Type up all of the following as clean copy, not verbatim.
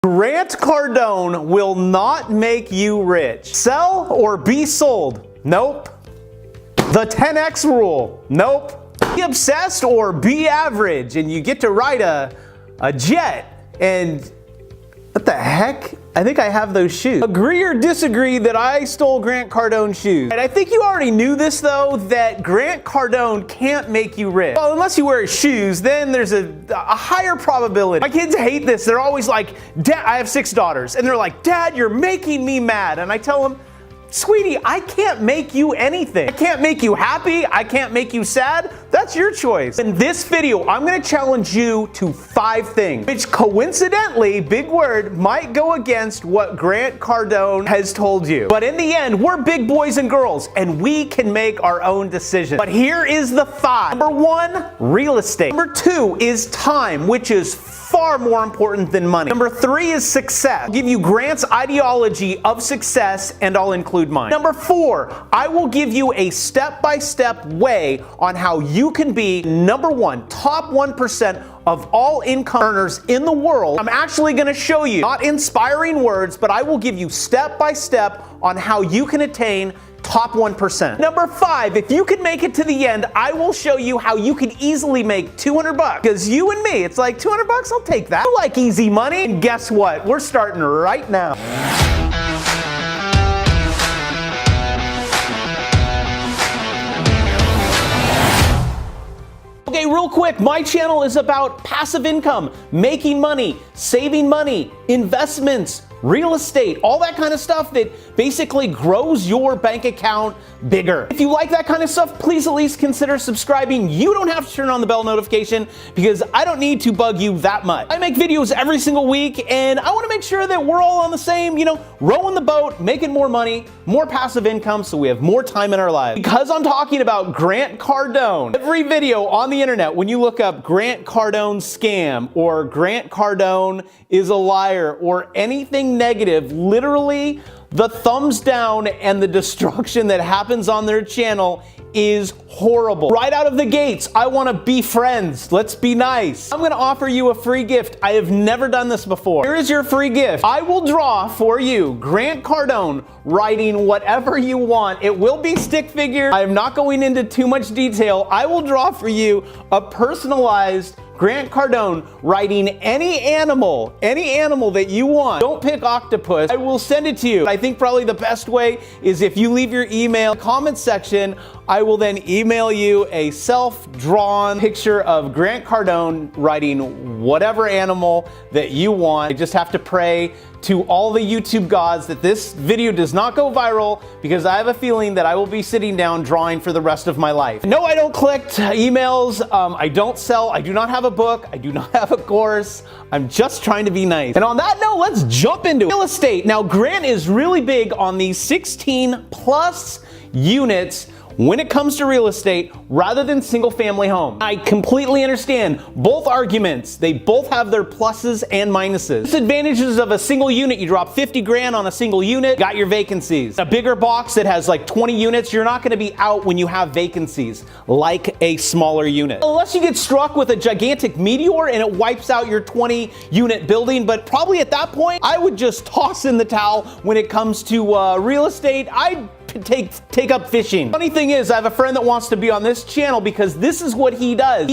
Grant Cardone will not make you rich. Sell or be sold? Nope. The 10x rule? Nope. Be obsessed or be average, and you get to ride a jet. And what the heck? I think I have those shoes. Agree or disagree that I stole Grant Cardone's shoes? And I think you already knew this though, that Grant Cardone can't make you rich. Well, unless you wear his shoes, then there's a higher probability. My kids hate this. They're always like, Dad, I have 6 daughters, and they're like, Dad, you're making me mad. And I tell them, sweetie, I can't make you anything. I can't make you happy. I can't make you sad. That's your choice. In this video, I'm gonna challenge you to 5 things, which coincidentally, big word, might go against what Grant Cardone has told you. But in the end, we're big boys and girls, and we can make our own decisions. But here is the 5. Number 1, real estate. Number 2 is time, which is far more important than money. Number 3 is success. I'll give you Grant's ideology of success, and I'll include mine. Number 4, I will give you a step-by-step way on how you can be number 1, top 1% of all income earners in the world. I'm actually gonna show you, not inspiring words, but I will give you step-by-step on how you can attain top 1%. Number 5, if you can make it to the end, I will show you how you can easily make 200 bucks. Because you and me, it's like 200 bucks, I'll take that. I like easy money. And guess what? We're starting right now. Okay, real quick, my channel is about passive income, making money, saving money, investments, real estate, all that kind of stuff that basically grows your bank account bigger. If you like that kind of stuff, please at least consider subscribing. You don't have to turn on the bell notification because I don't need to bug you that much. I make videos every single week, and I want to make sure that we're all on the same, rowing the boat, making more money, more passive income, so we have more time in our lives. Because I'm talking about Grant Cardone, every video on the internet, when you look up Grant Cardone scam or Grant Cardone is a liar or anything negative, literally the thumbs down and the destruction that happens on their channel is horrible. Right out of the gates, I want to be friends. Let's be nice. I'm going to offer you a free gift. I have never done this before. Here is your free gift. I will draw for you Grant Cardone writing whatever you want. It will be stick figure. I am not going into too much detail. I will draw for you a personalized Grant Cardone writing any animal that you want. Don't pick octopus. I will send it to you. I think probably the best way is if you leave your email comment section, I will then email you a self-drawn picture of Grant Cardone writing whatever animal that you want. I just have to pray to all the YouTube gods that this video does not go viral, because I have a feeling that I will be sitting down drawing for the rest of my life. No, I don't collect emails. I don't sell. I do not have a book. I do not have a course. I'm just trying to be nice. And on that note, let's jump into real estate. Now, Grant is really big on these 16 plus units when it comes to real estate rather than single family home. I completely understand both arguments. They both have their pluses and minuses. Disadvantages of a single unit: you drop 50 grand on a single unit, got your vacancies. A bigger box that has like 20 units, you're not gonna be out when you have vacancies like a smaller unit. Unless you get struck with a gigantic meteor and it wipes out your 20 unit building, but probably at that point, I would just toss in the towel when it comes to real estate. I'd take up fishing. Funny thing is, I have a friend that wants to be on this channel because this is what he does.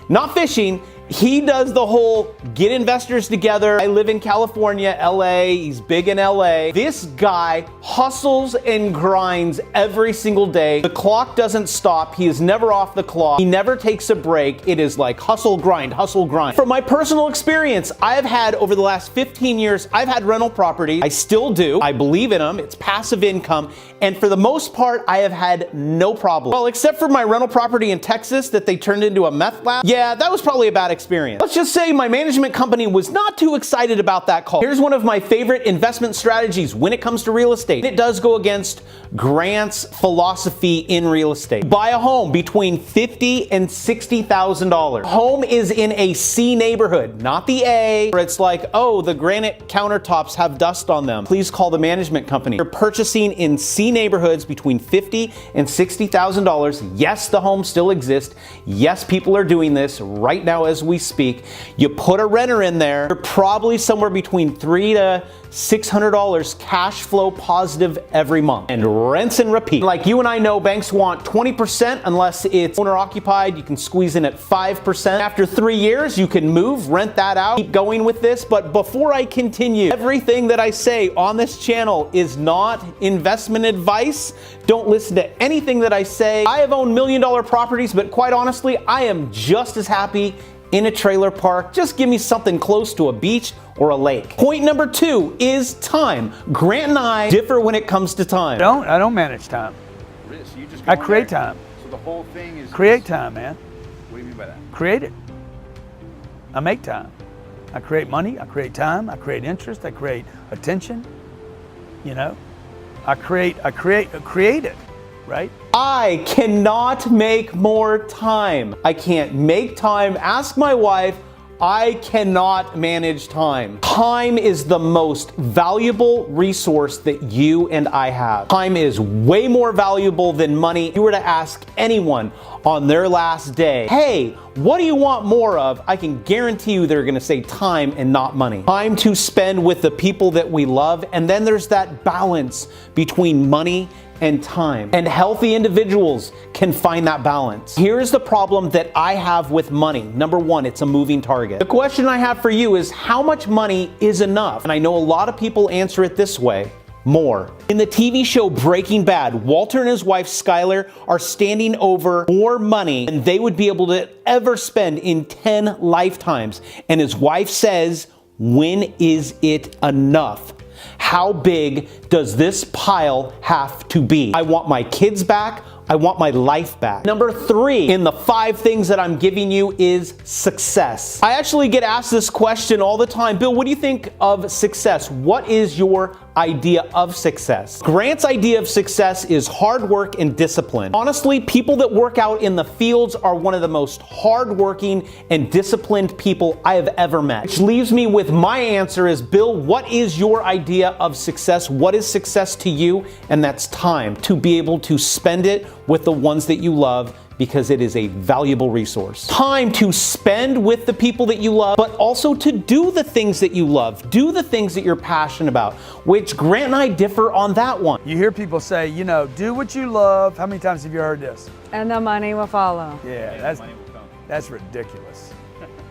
Not fishing, he does the whole get investors together. I live in California, LA, he's big in LA. This guy hustles and grinds every single day. The clock doesn't stop. He is never off the clock. He never takes a break. It is like hustle, grind, hustle, grind. From my personal experience, I've had over the last 15 years, I've had rental property. I still do. I believe in them. It's passive income. And for the most part, I have had no problem. Well, except for my rental property in Texas that they turned into a meth lab. Yeah, that was probably a bad experience. Let's just say my management company was not too excited about that call. Here's one of my favorite investment strategies when it comes to real estate. It does go against Grant's philosophy in real estate. Buy a home between $50,000 and $60,000. Home is in a C neighborhood, not the A, where it's like, oh, the granite countertops have dust on them. Please call the management company. You're purchasing in C neighborhoods between $50,000 and $60,000. Yes, the homes still exist. Yes, people are doing this right now as we we speak. You put a renter in there, you're probably somewhere between $300 to $600 cash flow positive every month. And rinse and repeat. Like you and I know, banks want 20% unless it's owner occupied. You can squeeze in at 5%. After 3 years, you can move, rent that out, keep going with this. But before I continue, everything that I say on this channel is not investment advice. Don't listen to anything that I say. I have owned $1 million properties, but quite honestly, I am just as happy in a trailer park. Just give me something close to a beach or a lake. Point number 2 is time. Grant and I differ when it comes to time. I don't manage time. So you just I create time. So the whole thing is Create time, man. What do you mean by that? Create it. I make time. I create money. I create time. I create interest. I create attention. You know, I create it, right? I cannot make more time. I can't make time. Ask my wife. I cannot manage time. Time is the most valuable resource that you and I have. Time is way more valuable than money. If you were to ask anyone on their last day, hey, what do you want more of? I can guarantee you they're gonna say time and not money. Time to spend with the people that we love, and then there's that balance between money and time. And healthy individuals can find that balance. Here's the problem that I have with money. Number 1, it's a moving target. The question I have for you is, how much money is enough? And I know a lot of people answer it this way: more. In the TV show Breaking Bad, Walter and his wife Skyler are standing over more money than they would be able to ever spend in 10 lifetimes. And his wife says, when is it enough? How big does this pile have to be? I want my kids back. I want my life back. Number 3 in the 5 things that I'm giving you is success. I actually get asked this question all the time. Bill, what do you think of success? What is your idea of success? Grant's idea of success is hard work and discipline. Honestly, people that work out in the fields are one of the most hardworking and disciplined people I have ever met. Which leaves me with my answer is, Bill, what is your idea of success? What is success to you? And that's time to be able to spend it with the ones that you love, because it is a valuable resource. Time to spend with the people that you love, but also to do the things that you love. Do the things that you're passionate about, which Grant and I differ on that one. You hear people say, you know, do what you love. How many times have you heard this? And the money will follow. Yeah, that's ridiculous.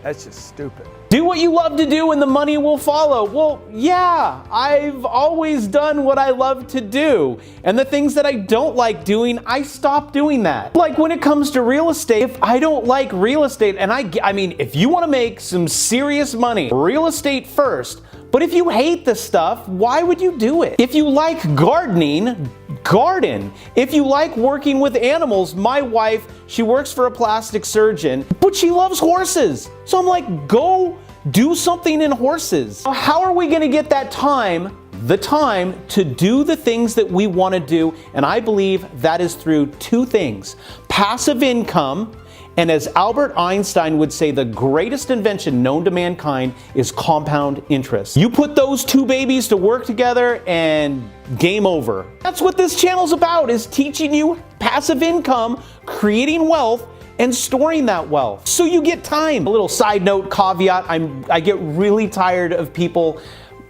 That's just stupid. Do what you love to do and the money will follow. Well, yeah, I've always done what I love to do. And the things that I don't like doing, I stop doing that. Like when it comes to real estate, if I don't like real estate, and I mean, if you want to make some serious money, real estate first. But if you hate the stuff, why would you do it? If you like gardening, garden. If you like working with animals, my wife, she works for a plastic surgeon, but she loves horses. So I'm like, go do something in horses. How are we gonna get that time, the time to do the things that we wanna do? And I believe that is through 2 things: passive income, and as Albert Einstein would say, the greatest invention known to mankind is compound interest. You put those 2 babies to work together and game over. That's what this channel's about, is teaching you passive income, creating wealth, and storing that wealth so you get time. A little side note caveat, I get really tired of people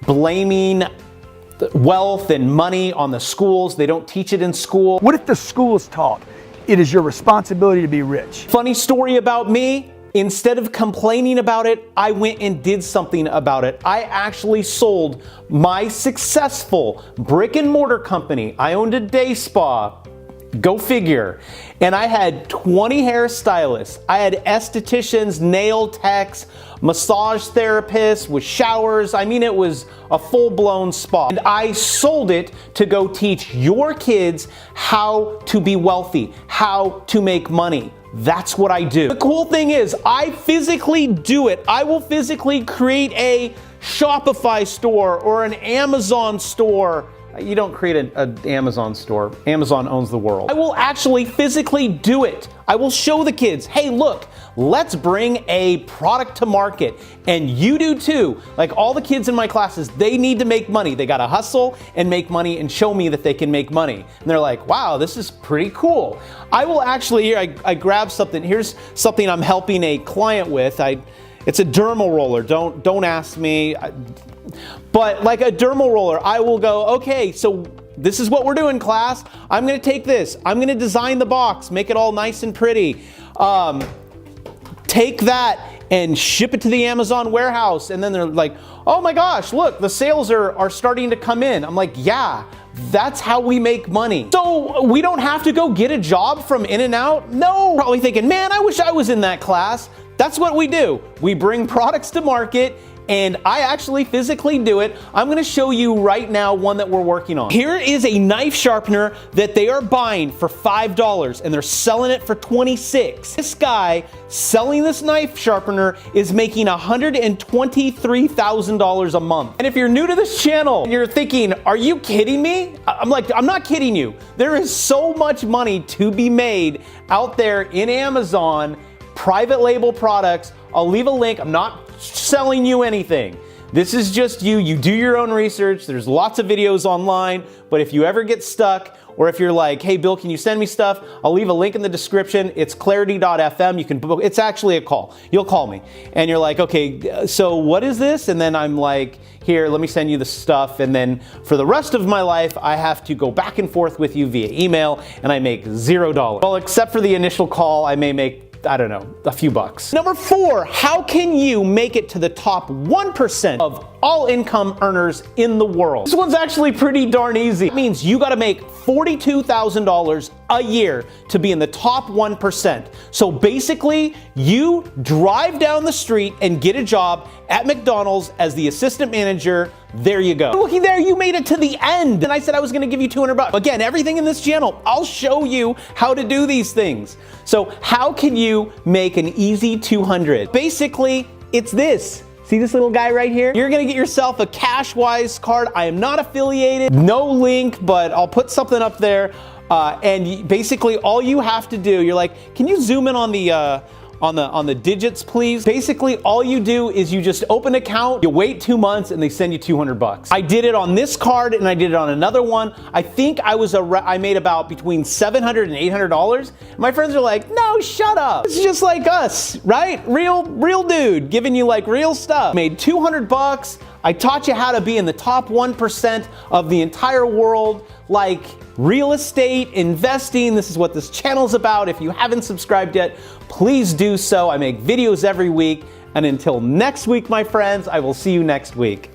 blaming wealth and money on the schools. They don't teach it in school. What if the schools taught it is your responsibility to be rich? Funny story about me. Instead of complaining about it, I went and did something about it. I actually sold my successful brick and mortar company. I owned a day spa. Go figure. And I had 20 hairstylists. I had estheticians, nail techs, massage therapists with showers. I mean, it was a full-blown spa. And I sold it to go teach your kids how to be wealthy, how to make money. That's what I do. The cool thing is, I physically do it. I will physically create a Shopify store or an Amazon store. You don't create an Amazon store. Amazon owns the world. I will actually physically do it. I will show the kids, hey, look, let's bring a product to market. And you do too. Like all the kids in my classes, they need to make money. They gotta hustle and make money and show me that they can make money. And they're like, wow, this is pretty cool. I will actually, here, I grabbed something. Here's something I'm helping a client with. It's a dermal roller. Don't ask me. But like a dermal roller, I will go, okay, so this is what we're doing, class. I'm gonna take this. I'm gonna design the box, make it all nice and pretty. Take that and ship it to the Amazon warehouse. And then they're like, oh my gosh, look, the sales are starting to come in. I'm like, yeah, that's how we make money. So we don't have to go get a job from In-N-Out? No. Probably thinking, man, I wish I was in that class. That's what we do. We bring products to market, and I actually physically do it. I'm gonna show you right now one that we're working on. Here is a knife sharpener that they are buying for $5 and they're selling it for $26. This guy selling this knife sharpener is making $123,000 a month. And if you're new to this channel and you're thinking, are you kidding me? I'm like, I'm not kidding you. There is so much money to be made out there in Amazon, private label products. I'll leave a link. I'm not selling you anything. This is just you do your own research. There's lots of videos online, but if you ever get stuck, or if you're like, hey Bill, can you send me stuff? I'll leave a link in the description. It's clarity.fm. You can book, it's actually a call. You'll call me and you're like, okay, so what is this? And then I'm like, here, let me send you the stuff. And then for the rest of my life, I have to go back and forth with you via email and I make $0. Well, except for the initial call, I may make, I don't know, a few bucks. Number 4, how can you make it to the top 1% of all income earners in the world? This one's actually pretty darn easy. It means you gotta make $42,000 a year to be in the top 1%. So basically, you drive down the street and get a job at McDonald's as the assistant manager. There you go. Looky there, you made it to the end. And I said I was gonna give you 200 bucks. Again, everything in this channel, I'll show you how to do these things. So how can you make an easy 200? Basically, it's this. See this little guy right here? You're gonna get yourself a Cashwise card. I am not affiliated, no link, but I'll put something up there. And basically all you have to do, you're like, can you zoom in on the digits, please? Basically, all you do is you just open an account, you wait 2 months, and they send you 200 bucks. I did it on this card, and I did it on another one. I think I made about between $700 and $800. My friends are like, no, shut up. It's just like us, right? Real dude, giving you like real stuff. Made 200 bucks. I taught you how to be in the top 1% of the entire world, like real estate, investing. This is what this channel's about. If you haven't subscribed yet, please do so. I make videos every week. And until next week, my friends, I will see you next week.